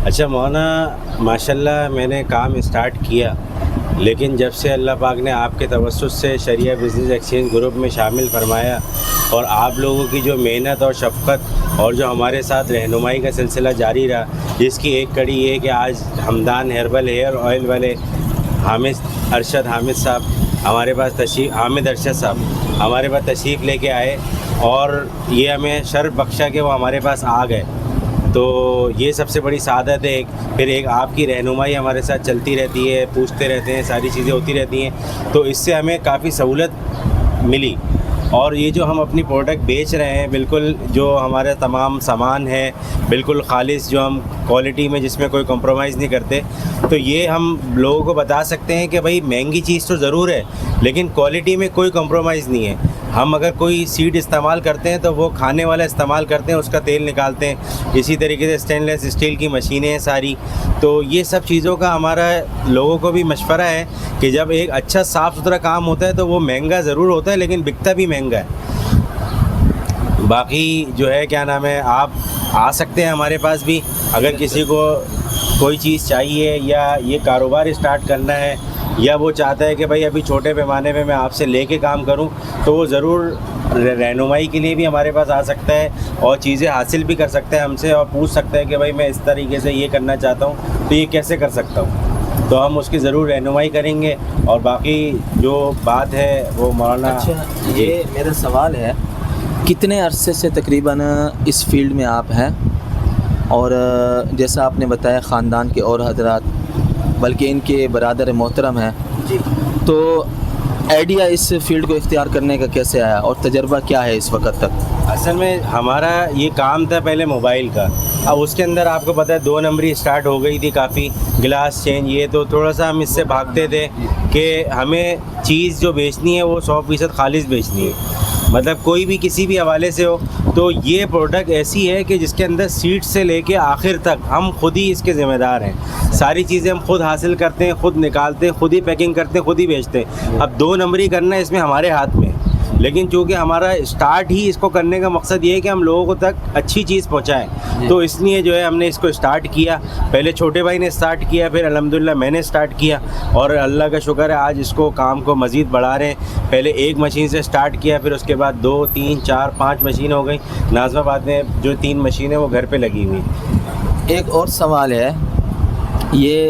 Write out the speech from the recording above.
اچھا مولانا، ماشاءاللہ میں نے کام اسٹارٹ کیا، لیکن جب سے اللہ پاک نے آپ کے توسط سے شریعہ بزنس ایکسچینج گروپ میں شامل فرمایا، اور آپ لوگوں کی جو محنت اور شفقت اور جو ہمارے ساتھ رہنمائی کا سلسلہ جاری رہا، جس کی ایک کڑی یہ کہ آج ہمدان ہیربل ہیئر آئل والے ارشد حامد صاحب ہمارے پاس تشریف لے کے آئے، اور یہ ہمیں شرف بخشا کہ وہ ہمارے پاس آ گئے، تو یہ سب سے بڑی سعادت ہے۔ پھر ایک آپ کی رہنمائی ہمارے ساتھ چلتی رہتی ہے، پوچھتے رہتے ہیں، ساری چیزیں ہوتی رہتی ہیں، تو اس سے ہمیں کافی سہولت ملی۔ اور یہ جو ہم اپنی پروڈکٹ بیچ رہے ہیں، بالکل جو ہمارے تمام سامان ہے بالکل خالص، جو ہم کوالٹی میں جس میں کوئی کمپرومائز نہیں کرتے، تو یہ ہم لوگوں کو بتا سکتے ہیں کہ بھائی مہنگی چیز تو ضرور ہے لیکن کوالٹی میں کوئی کمپرومائز نہیں ہے۔ ہم اگر کوئی سیڈ استعمال کرتے ہیں تو وہ کھانے والا استعمال کرتے ہیں، اس کا تیل نکالتے ہیں، اسی طریقے سے اسٹین لیس اسٹیل کی مشینیں ہیں ساری، تو یہ سب چیزوں کا ہمارا لوگوں کو بھی مشورہ ہے کہ جب ایک اچھا صاف ستھرا کام ہوتا ہے تو وہ مہنگا ضرور ہوتا ہے لیکن بکتا بھی مہنگا ہے۔ باقی جو ہے کیا نام ہے، آپ آ سکتے ہیں ہمارے پاس بھی، اگر کسی کو کوئی چیز چاہیے یا یہ کاروبار اسٹارٹ کرنا ہے، یا وہ چاہتا ہے کہ بھائی ابھی چھوٹے پیمانے میں آپ سے لے کے کام کروں، تو وہ ضرور رہنمائی کے لیے بھی ہمارے پاس آ سکتا ہے اور چیزیں حاصل بھی کر سکتا ہے ہم سے، اور پوچھ سکتا ہے کہ بھائی میں اس طریقے سے یہ کرنا چاہتا ہوں تو یہ کیسے کر سکتا ہوں، تو ہم اس کی ضرور رہنمائی کریں گے۔ اور باقی جو بات ہے وہ مولانا۔ اچھا، یہ میرا سوال ہے، کتنے عرصے سے تقریباً اس فیلڈ میں آپ ہیں؟ اور جیسا آپ نے بتایا خاندان کے اور حضرات بلکہ ان کے برادر محترم ہیں، جی، تو آئیڈیا اس فیلڈ کو اختیار کرنے کا کیسے آیا اور تجربہ کیا ہے اس وقت تک؟ اصل میں ہمارا یہ کام تھا پہلے موبائل کا، اب اس کے اندر آپ کو پتہ ہے 2 نمبری اسٹارٹ ہو گئی تھی، کافی گلاس چینج، یہ تو تھوڑا سا ہم اس سے بھاگتے تھے کہ ہمیں چیز جو بیچنی ہے وہ 100% خالص بیچنی ہے، مطلب کوئی بھی کسی بھی حوالے سے ہو۔ تو یہ پروڈکٹ ایسی ہے کہ جس کے اندر سیڈ سے لے کے آخر تک ہم خود ہی اس کے ذمہ دار ہیں، ساری چیزیں ہم خود حاصل کرتے ہیں، خود نکالتے ہیں، خود ہی پیکنگ کرتے ہیں، خود ہی بیچتے ہیں۔ اب 2 نمبری کرنا ہے اس میں ہمارے ہاتھ میں، لیکن چونکہ ہمارا اسٹارٹ ہی اس کو کرنے کا مقصد یہ ہے کہ ہم لوگوں کو تک اچھی چیز پہنچائیں، تو اس لیے جو ہے ہم نے اس کو اسٹارٹ کیا۔ پہلے چھوٹے بھائی نے اسٹارٹ کیا، پھر الحمدللہ میں نے اسٹارٹ کیا، اور اللہ کا شکر ہے آج اس کو کام کو مزید بڑھا رہے ہیں۔ پہلے 1 مشین سے اسٹارٹ کیا، پھر اس کے بعد 2 3 4 5 مشین ہو گئی۔ ناظم آباد میں جو 3 مشینیں وہ گھر پہ لگی ہوئی۔ ایک اور سوال ہے، یہ